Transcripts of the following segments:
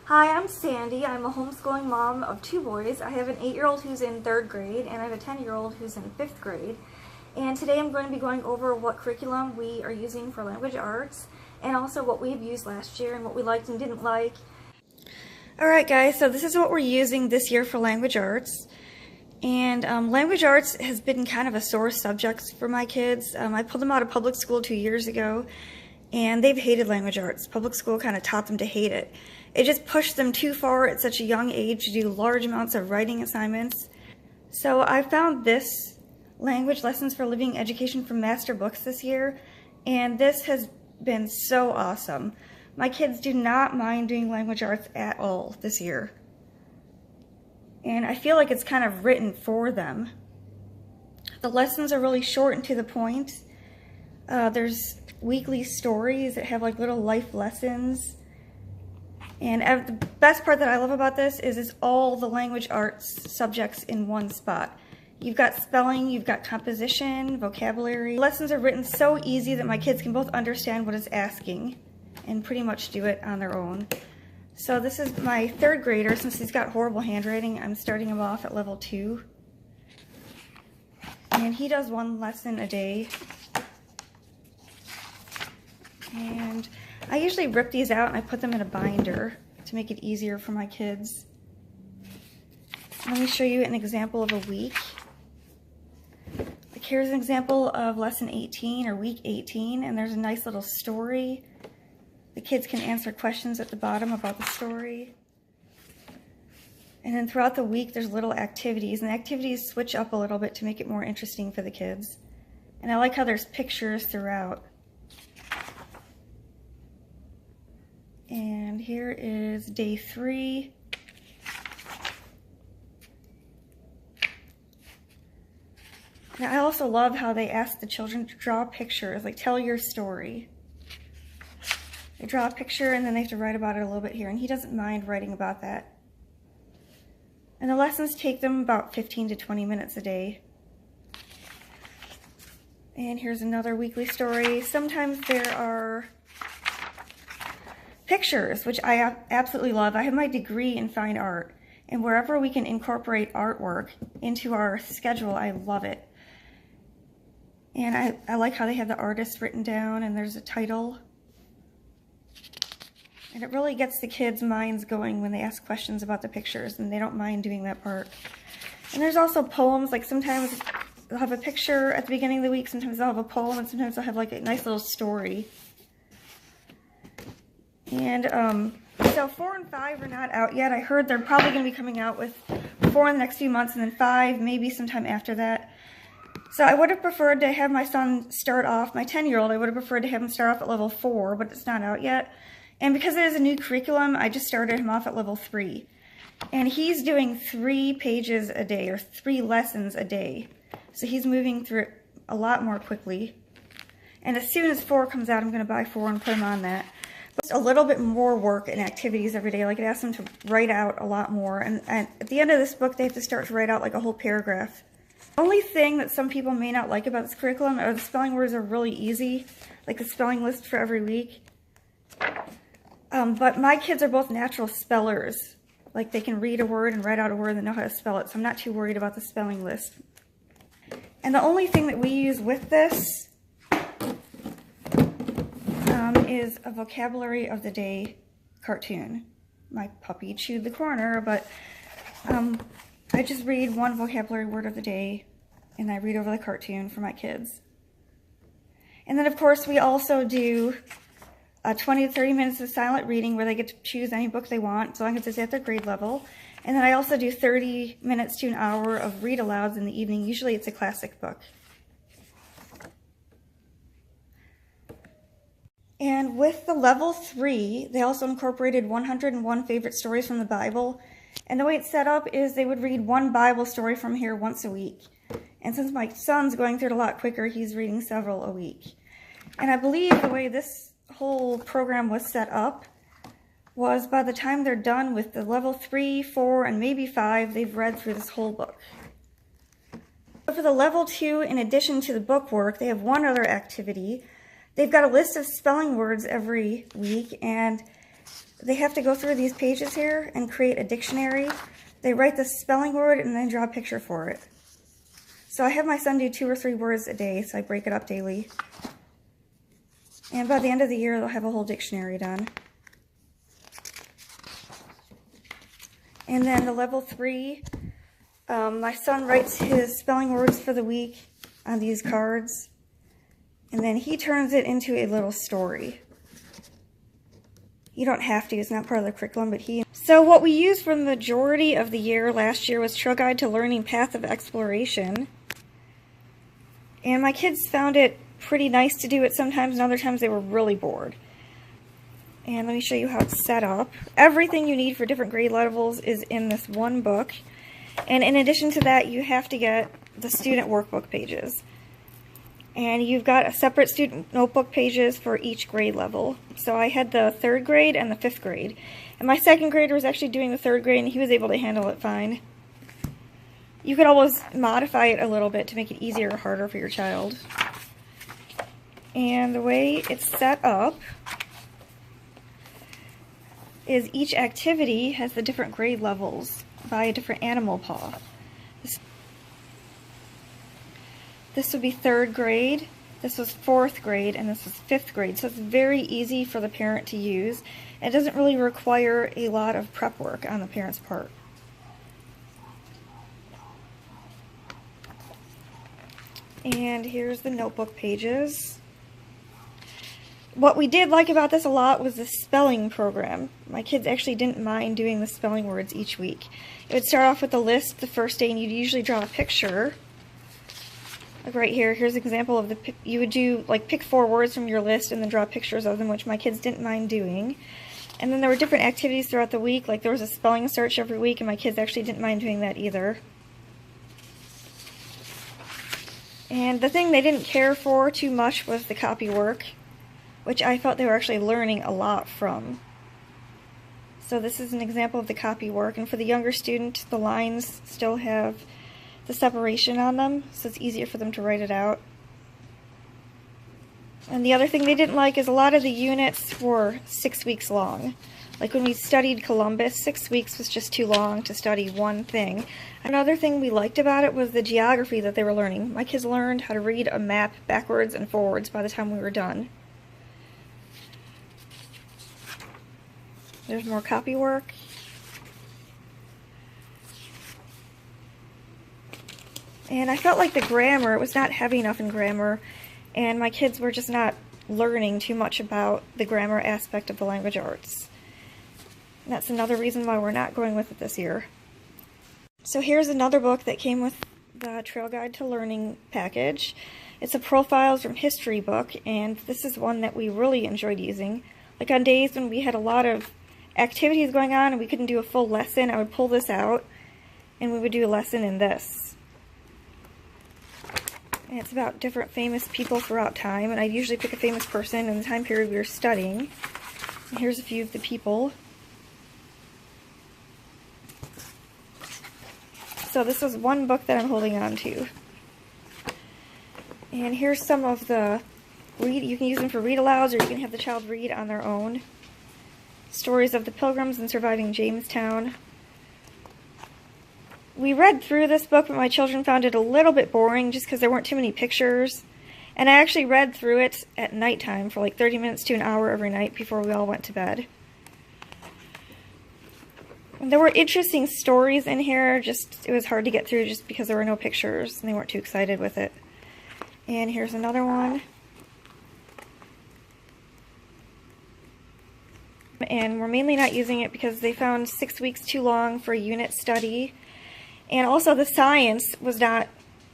Hi, I'm Sandy. I'm a homeschooling mom of two boys. I have an 8-year-old who's in 3rd grade, and I have a 10-year-old who's in 5th grade. And today I'm going to be going over what curriculum we are using for language arts, and also what we've used last year and what we liked and didn't like. Alright guys, so this is what we're using this year for language arts. And language arts has been kind of a sore subject for my kids. I pulled them out of public school 2 years ago, and they've hated language arts. Public school kind of taught them to hate it. It just pushed them too far at such a young age to do large amounts of writing assignments. So I found this Language Lessons for Living Education from Master Books this year, and this has been so awesome. My kids do not mind doing language arts at all this year. And I feel like it's kind of written for them. The lessons are really short and to the point. There's weekly stories that have like little life lessons. And the best part that I love about this is it's all the language arts subjects in one spot. You've got spelling, you've got composition, vocabulary. Lessons are written so easy that my kids can both understand what it's asking and pretty much do it on their own. So this is my 3rd grader. Since he's got horrible handwriting, I'm starting him off at level 2. And he does 1 lesson a day. And I usually rip these out and I put them in a binder to make it easier for my kids. Let me show you an example of a week. Like here's an example of lesson 18 or week 18, and there's a nice little story. The kids can answer questions at the bottom about the story. And then throughout the week there's little activities, and the activities switch up a little bit to make it more interesting for the kids. And I like how there's pictures throughout. And here is day 3. Now I also love how they ask the children to draw pictures, like tell your story. They draw a picture and then they have to write about it a little bit here, and he doesn't mind writing about that. And the lessons take them about 15 to 20 minutes a day. And here's another weekly story. Sometimes there are pictures, which I absolutely love. I have my degree in fine art, and wherever we can incorporate artwork into our schedule, I love it. And I like how they have the artist written down and there's a title. And it really gets the kids' minds going when they ask questions about the pictures, and they don't mind doing that part. And there's also poems, like sometimes they'll have a picture at the beginning of the week, sometimes they'll have a poem, and sometimes they'll have like a nice little story. And so 4 and 5 are not out yet. I heard they're probably going to be coming out with 4 in the next few months, and then 5 maybe sometime after that. So I would have preferred to have my son start off, my 10-year-old, I would have preferred to have him start off at level 4, but it's not out yet. And because it is a new curriculum, I just started him off at level 3. And he's doing 3 pages a day, or 3 lessons a day. So he's moving through it a lot more quickly. And as soon as 4 comes out, I'm going to buy 4 and put him on that. But a little bit more work and activities every day. Like it asks them to write out a lot more. And at the end of this book, they have to start to write out like a whole paragraph. The only thing that some people may not like about this curriculum are the spelling words are really easy, like the spelling list for every week. But my kids are both natural spellers. Like they can read a word and write out a word and know how to spell it, so I'm not too worried about the spelling list. And the only thing that we use with this is a vocabulary of the day cartoon. My puppy chewed the corner, but I just read 1 vocabulary word of the day, and I read over the cartoon for my kids. And then of course we also do 20 to 30 minutes of silent reading where they get to choose any book they want, as long as it's at their grade level. And then I also do 30 minutes to an hour of read alouds in the evening. Usually it's a classic book. And with the level 3, they also incorporated 101 favorite stories from the Bible. And the way it's set up is they would read 1 Bible story from here once a week. And since my son's going through it a lot quicker, he's reading several a week. And I believe the way this whole program was set up was by the time they're done with the level 3, 4, and maybe 5, they've read through this whole book. For the level 2, in addition to the book work, they have 1 other activity. They've got a list of spelling words every week, and they have to go through these pages here and create a dictionary. They write the spelling word and then draw a picture for it. So I have my son do 2 or 3 words a day, so I break it up daily. And by the end of the year, they'll have a whole dictionary done. And then the level 3, my son writes his spelling words for the week on these cards. And then he turns it into a little story. You don't have to, it's not part of the curriculum, but he... So what we used for the majority of the year last year was Trail Guide to Learning Path of Exploration. And my kids found it pretty nice to do it sometimes, and other times they were really bored. And let me show you how it's set up. Everything you need for different grade levels is in this one book. And in addition to that, you have to get the student workbook pages. And you've got a separate student notebook pages for each grade level. So I had the 3rd grade and the 5th grade. And my 2nd grader was actually doing the 3rd grade, and he was able to handle it fine. You could always modify it a little bit to make it easier or harder for your child. And the way it's set up is each activity has the different grade levels by a different animal paw. This would be 3rd grade, this was 4th grade, and this was 5th grade. So it's very easy for the parent to use. It doesn't really require a lot of prep work on the parent's part. And here's the notebook pages. What we did like about this a lot was the spelling program. My kids actually didn't mind doing the spelling words each week. It would start off with a list the first day, and you'd usually draw a picture. Like right here, here's an example of you would do, like, pick 4 words from your list and then draw pictures of them, which my kids didn't mind doing. And then there were different activities throughout the week, like there was a spelling search every week, and my kids actually didn't mind doing that either. And the thing they didn't care for too much was the copy work, which I felt they were actually learning a lot from. So this is an example of the copy work, and for the younger student, the lines still have the separation on them, so it's easier for them to write it out. And the other thing they didn't like is a lot of the units were 6 weeks long. Like when we studied Columbus, 6 weeks was just too long to study one thing. Another thing we liked about it was the geography that they were learning. My kids learned how to read a map backwards and forwards by the time we were done. There's more copy work. And I felt like the grammar was not heavy enough in grammar, and my kids were just not learning too much about the grammar aspect of the language arts. And that's another reason why we're not going with it this year. So here's another book that came with the Trail Guide to Learning package. It's a Profiles from History book, and this is one that we really enjoyed using. Like on days when we had a lot of activities going on and we couldn't do a full lesson, I would pull this out and we would do a lesson in this. And it's about different famous people throughout time, and I'd usually pick a famous person in the time period we were studying. And here's a few of the people. So this was one book that I'm holding on to. And here's some of the you can use them for read-alouds, or you can have the child read on their own. Stories of the Pilgrims and Surviving Jamestown. We read through this book, but my children found it a little bit boring just because there weren't too many pictures. And I actually read through it at nighttime for like 30 minutes to an hour every night before we all went to bed. And there were interesting stories in here, it was hard to get through just because there were no pictures and they weren't too excited with it. And here's another one. And we're mainly not using it because they found 6 weeks too long for a unit study. And also the science was not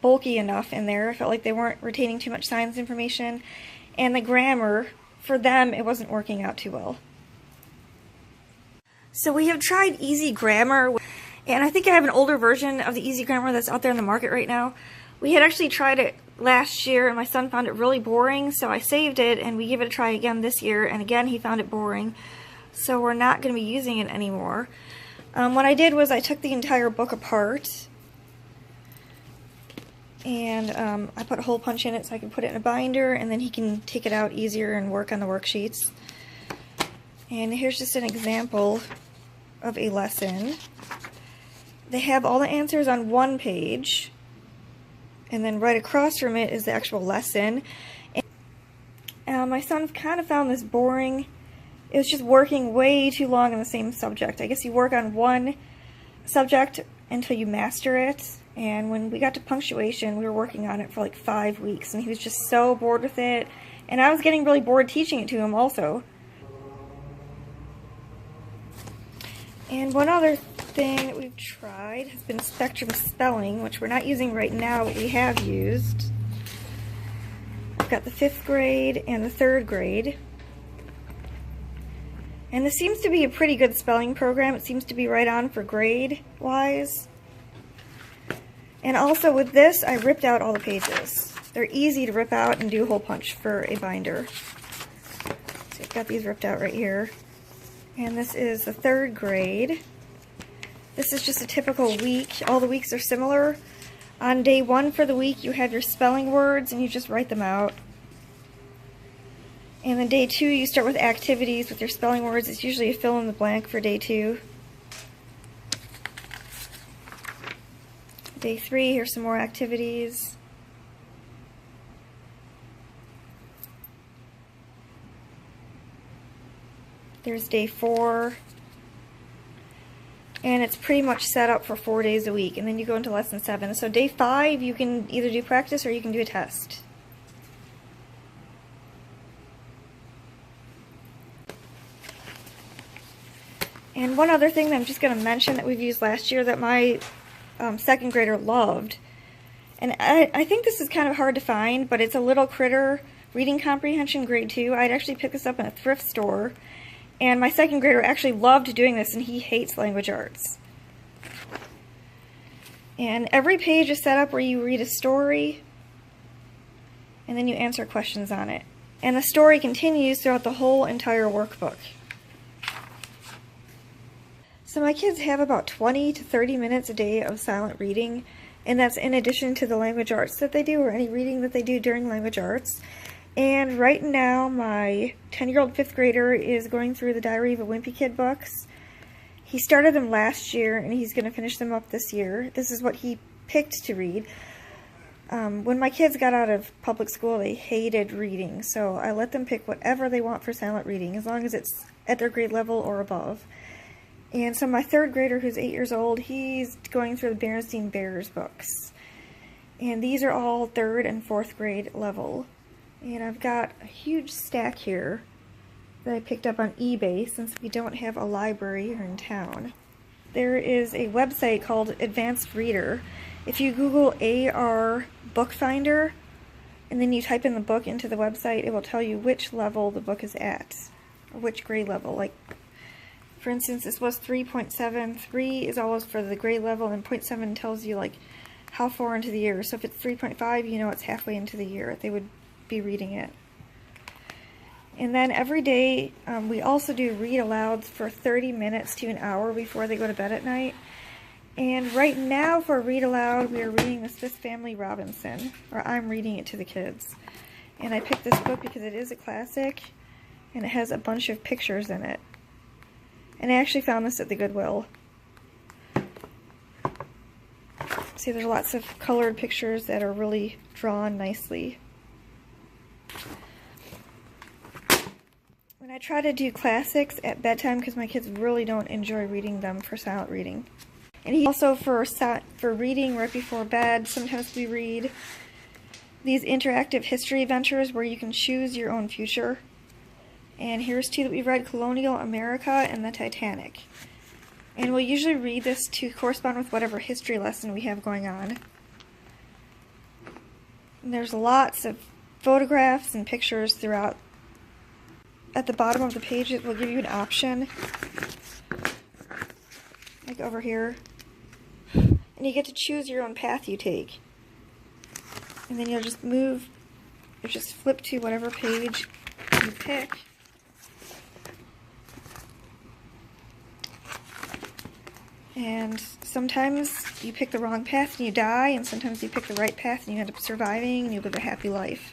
bulky enough in there. I felt like they weren't retaining too much science information. And the grammar, for them, it wasn't working out too well. So we have tried Easy Grammar, and I think I have an older version of the Easy Grammar that's out there in the market right now. We had actually tried it last year, and my son found it really boring, so I saved it, and we gave it a try again this year, and again he found it boring. So we're not going to be using it anymore. What I did was I took the entire book apart, and I put a hole punch in it so I can put it in a binder, and then he can take it out easier and work on the worksheets. And here's just an example of a lesson. They have all the answers on one page, and then right across from it is the actual lesson. And my son kind of found this boring. It was just working way too long on the same subject. I guess you work on one subject until you master it. And when we got to punctuation, we were working on it for like 5 weeks, and he was just so bored with it. And I was getting really bored teaching it to him also. And one other thing that we've tried has been Spectrum Spelling, which we're not using right now, but we have used. I've got the 5th grade and the 3rd grade. And this seems to be a pretty good spelling program. It seems to be right on for grade-wise. And also with this, I ripped out all the pages. They're easy to rip out and do a hole punch for a binder. So I've got these ripped out right here. And this is the 3rd grade. This is just a typical week. All the weeks are similar. On day 1 for the week, you have your spelling words and you just write them out. And then day 2, you start with activities with your spelling words. It's usually a fill in the blank for day 2. Day 3, here's some more activities. There's day 4. And it's pretty much set up for 4 days a week. And then you go into lesson 7. So day 5, you can either do practice or you can do a test. And one other thing that I'm just going to mention that we've used last year that my 2nd grader loved. And I think this is kind of hard to find, but it's a Little Critter Reading Comprehension Grade 2. I'd actually picked this up in a thrift store. And my 2nd grader actually loved doing this, and he hates language arts. And every page is set up where you read a story, and then you answer questions on it. And the story continues throughout the whole entire workbook. So my kids have about 20 to 30 minutes a day of silent reading, and that's in addition to the language arts that they do, or any reading that they do during language arts. And right now, my 10-year-old 5th grader is going through the Diary of a Wimpy Kid books. He started them last year, and he's going to finish them up this year. This is what he picked to read. When my kids got out of public school, they hated reading, so I let them pick whatever they want for silent reading, as long as it's at their grade level or above. And so my 3rd grader, who's 8 years old, he's going through the Berenstain Bears books. And these are all 3rd and 4th grade level. And I've got a huge stack here that I picked up on eBay since we don't have a library here in town. There is a website called Advanced Reader. If you Google AR Book Finder and then you type in the book into the website, it will tell you which level the book is at, or which grade level. Like, for instance, this was 3.7. 3 is always for the grade level, and 0.7 tells you like how far into the year. So if it's 3.5, you know it's halfway into the year. They would be reading it. And then every day we also do read alouds for 30 minutes to an hour before they go to bed at night. And right now for read aloud, we are reading The Swiss Family Robinson, or I'm reading it to the kids. And I picked this book because it is a classic and it has a bunch of pictures in it. And I actually found this at the Goodwill. See, there's lots of colored pictures that are really drawn nicely. When I try to do classics at bedtime, because my kids really don't enjoy reading them for silent reading. And also for reading right before bed, sometimes we read these interactive history adventures where you can choose your own future. And here's 2 that we've read, Colonial America and the Titanic. And we'll usually read this to correspond with whatever history lesson we have going on. And there's lots of photographs and pictures throughout. At the bottom of the page, it will give you an option, like over here. And you get to choose your own path you take. And then you'll just flip to whatever page you pick. And sometimes you pick the wrong path and you die, and sometimes you pick the right path and you end up surviving and you live a happy life.